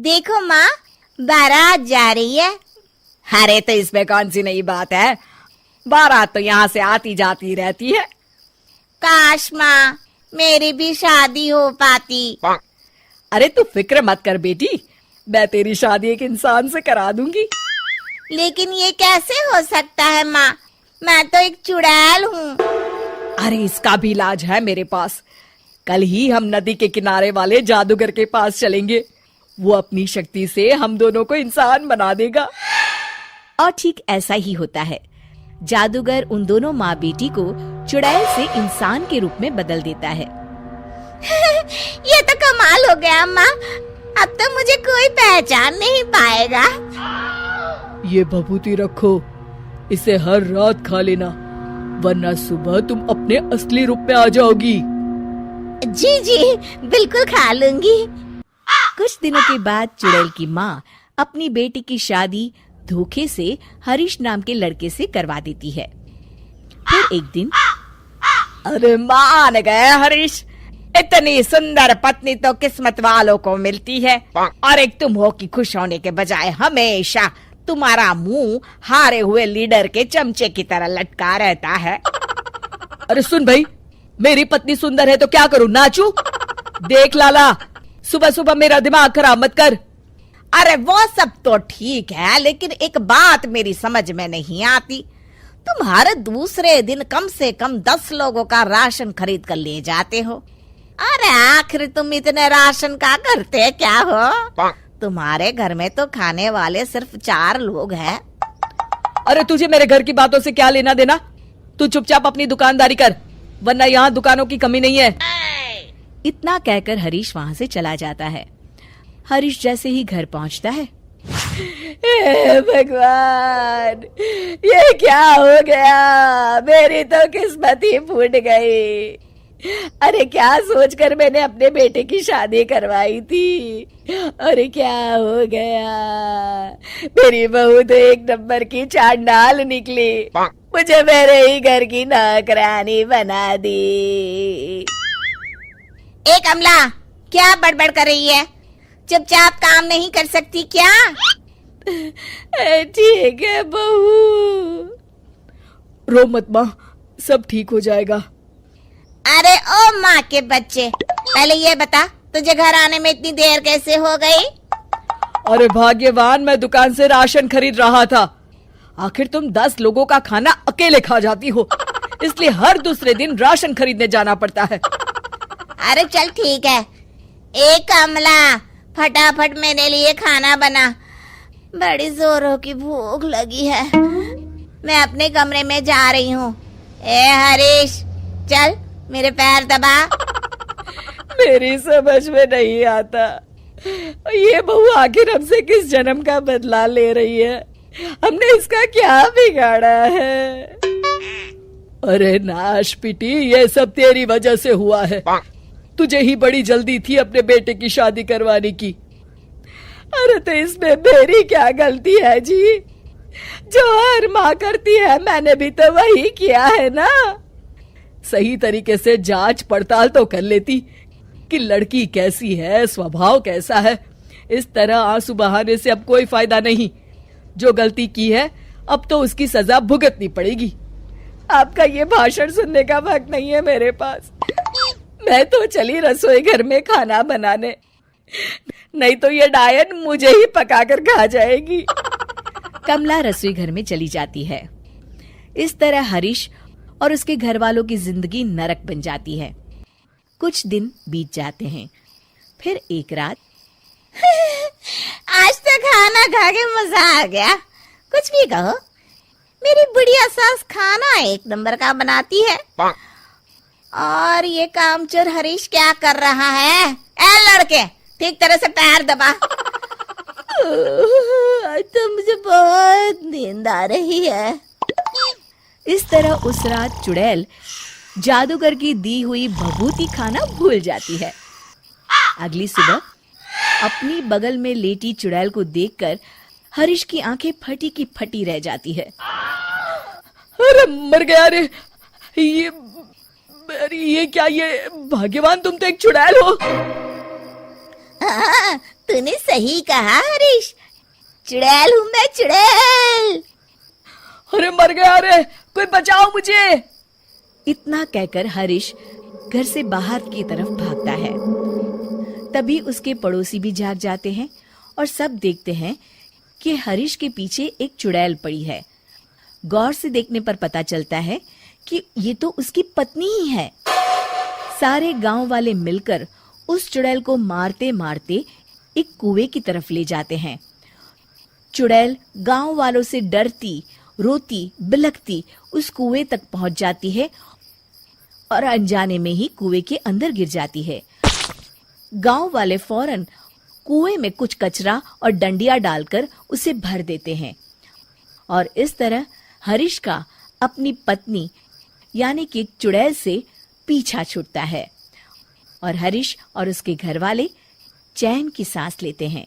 देखो माँ, बारात जा रही है। अरे तो इसमें कौन सी नई बात है, बारात तो यहाँ से आती जाती रहती है। काश माँ मेरी भी शादी हो पाती। अरे तू फिक्र मत कर बेटी, मैं तेरी शादी एक इंसान से करा दूंगी। लेकिन ये कैसे हो सकता है माँ, मैं तो एक चुड़ैल हूँ। अरे इसका भी इलाज है मेरे पास। कल ही हम नदी के किनारे वाले जादूगर के पास चलेंगे, वो अपनी शक्ति से हम दोनों को इंसान बना देगा। और ठीक ऐसा ही होता है। जादूगर उन दोनों माँ बेटी को चुड़ैल से इंसान के रूप में बदल देता है। ये तो कमाल हो गया माँ, अब तो मुझे कोई पहचान नहीं पाएगा। ये भभूति रखो, इसे हर रात खा लेना, वरना सुबह तुम अपने असली रूप में आ जाओगी। जी जी बिल्कुल खा लूंगी। कुछ दिनों के बाद चुड़ैल की माँ अपनी बेटी की शादी धोखे से हरीश नाम के लड़के से करवा देती है। फिर एक दिन, अरे मान गए हरीश, इतनी सुंदर पत्नी तो किस्मत वालों को मिलती है, और एक तुम हो कि खुश होने के बजाय हमेशा तुम्हारा मुंह हारे हुए लीडर के चमचे की तरह लटका रहता है। अरे सुन भाई, मेरी पत्नी सुंदर है तो क्या करूं, नाचूं? देख लाला, सुबह सुबह मेरा दिमाग खराब मत कर। अरे वो सब तो ठीक है, लेकिन एक बात मेरी समझ में नहीं आती। तुम हर दूसरे दिन कम से कम 10 लोगों का राशन खरीद कर ले जाते हो। अरे आखिर तुम इतने राशन का करते क्या हो? तुम्हारे घर में तो खाने वाले सिर्फ 4 लोग हैं। अरे तुझे मेरे घर की बातों से क्या लेना देना? तू चुपचाप अपनी दुकानदारी कर, वरना यहाँ दुकानों की कमी नहीं है। इतना कहकर हरीश वहाँ से चला जाता है। हरीश जैसे ही घर पहुँचता है, भगवान, ये क्या हो गया, मेरी तो किस्मत ही फूट गई। अरे क्या सोचकर मैंने अपने बेटे की शादी करवाई थी, अरे क्या हो गया, मेरी बहू तो एक नंबर की चांडाल निकली, मुझे मेरे ही घर की नौकरानी बना दी। ए कमला, क्या बड़बड़ कर रही है? चुपचाप काम नहीं कर सकती क्या? ठीक है बहू, रो मत माँ, सब ठीक हो जाएगा। अरे ओ माँ के बच्चे, पहले ये बता तुझे घर आने में इतनी देर कैसे हो गई? अरे भाग्यवान, मैं दुकान से राशन खरीद रहा था। आखिर तुम 10 लोगों का खाना अकेले खा जाती हो, इसलिए हर दूसरे दिन राशन खरीदने जाना पड़ता है। अरे चल ठीक है। ए कमला, फटाफट मेरे लिए खाना बना, बड़ी जोरों की भूख लगी है। मैं अपने कमरे में जा रही हूँ। ए हरीश, चल मेरे पैर दबा। मेरी समझ में नहीं आता, ये बहू आखिर हमसे किस जन्म का बदला ले रही है, हमने इसका क्या बिगाड़ा है? अरे नाश पिटी, ये सब तेरी वजह से हुआ है। तुझे ही बड़ी जल्दी थी अपने बेटे की शादी करवाने की। अरे तो इसमें मेरी क्या गलती है जी? जो हर माँ करती है मैंने भी तो वही किया है ना। सही तरीके से जांच पड़ताल तो कर लेती कि लड़की कैसी है, स्वभाव कैसा है। इस तरह आंसू बहाने से अब कोई फायदा नहीं। जो गलती की है अब तो उसकी सजा भुगतनी पड़ेगी। आपका ये भाषण सुनने का वक्त नहीं है मेरे पास। मैं तो चली रसोई घर में खाना बनाने, नहीं तो ये डायन मुझे ही पकाकर खा जाएगी। कमला रसोई घर में चली जाती है। इस तरह हरीश और उसके घर वालों की जिंदगी नरक बन जाती है। कुछ दिन बीत जाते हैं। फिर एक रात, आज तो खाना खा के मजा आ गया। कुछ भी कहो, मेरी बुढ़िया सास खाना एक नंबर का बनाती है। और ये कामचोर हरीश क्या कर रहा है? ए लड़के, ठीक तरह से पैर दबा। आज तो मुझे बहुत नींद आ रही है। इस तरह उस रात चुड़ैल जादूगर की दी हुई भभूति खाना भूल जाती है। अगली सुबह अपनी बगल में लेटी चुड़ैल को देखकर हरीश की आंखें फटी की फटी रह जाती है। अरे मर गया रे, ये क्या, ये भाग्यवान तुम तो एक चुड़ैल हो। हाँ, तूने सही कहा हरीश, चुड़ैल हूँ मैं, चुड़ैल। अरे मर गया, अरे कोई बचाओ मुझे। इतना कहकर हरीश घर से बाहर की तरफ भागता है। तभी उसके पड़ोसी भी जाग जाते हैं और सब देखते हैं कि हरीश के पीछे एक चुड़ैल पड़ी है। गौर से देखने पर पता चलता है कि ये तो उसकी पत्नी ही है। सारे गांव वाले मिलकर उस चुड़ैल को मारते मारते एक कुएं की तरफ ले जाते हैं। चुड़ैल गांव वालों से डरती, रोती, बिलखती उस कुएं तक पहुंच जाती है और अनजाने में ही कुएं के अंदर गिर जाती है। गांव वाले फौरन कुएं में कुछ कचरा और डंडिया डालकर उसे भर देते हैं और इस तरह हरीश का अपनी पत्नी यानी कि चुड़ैल से पीछा छूटता है और हरीश और उसके घर वाले चैन की सांस लेते हैं।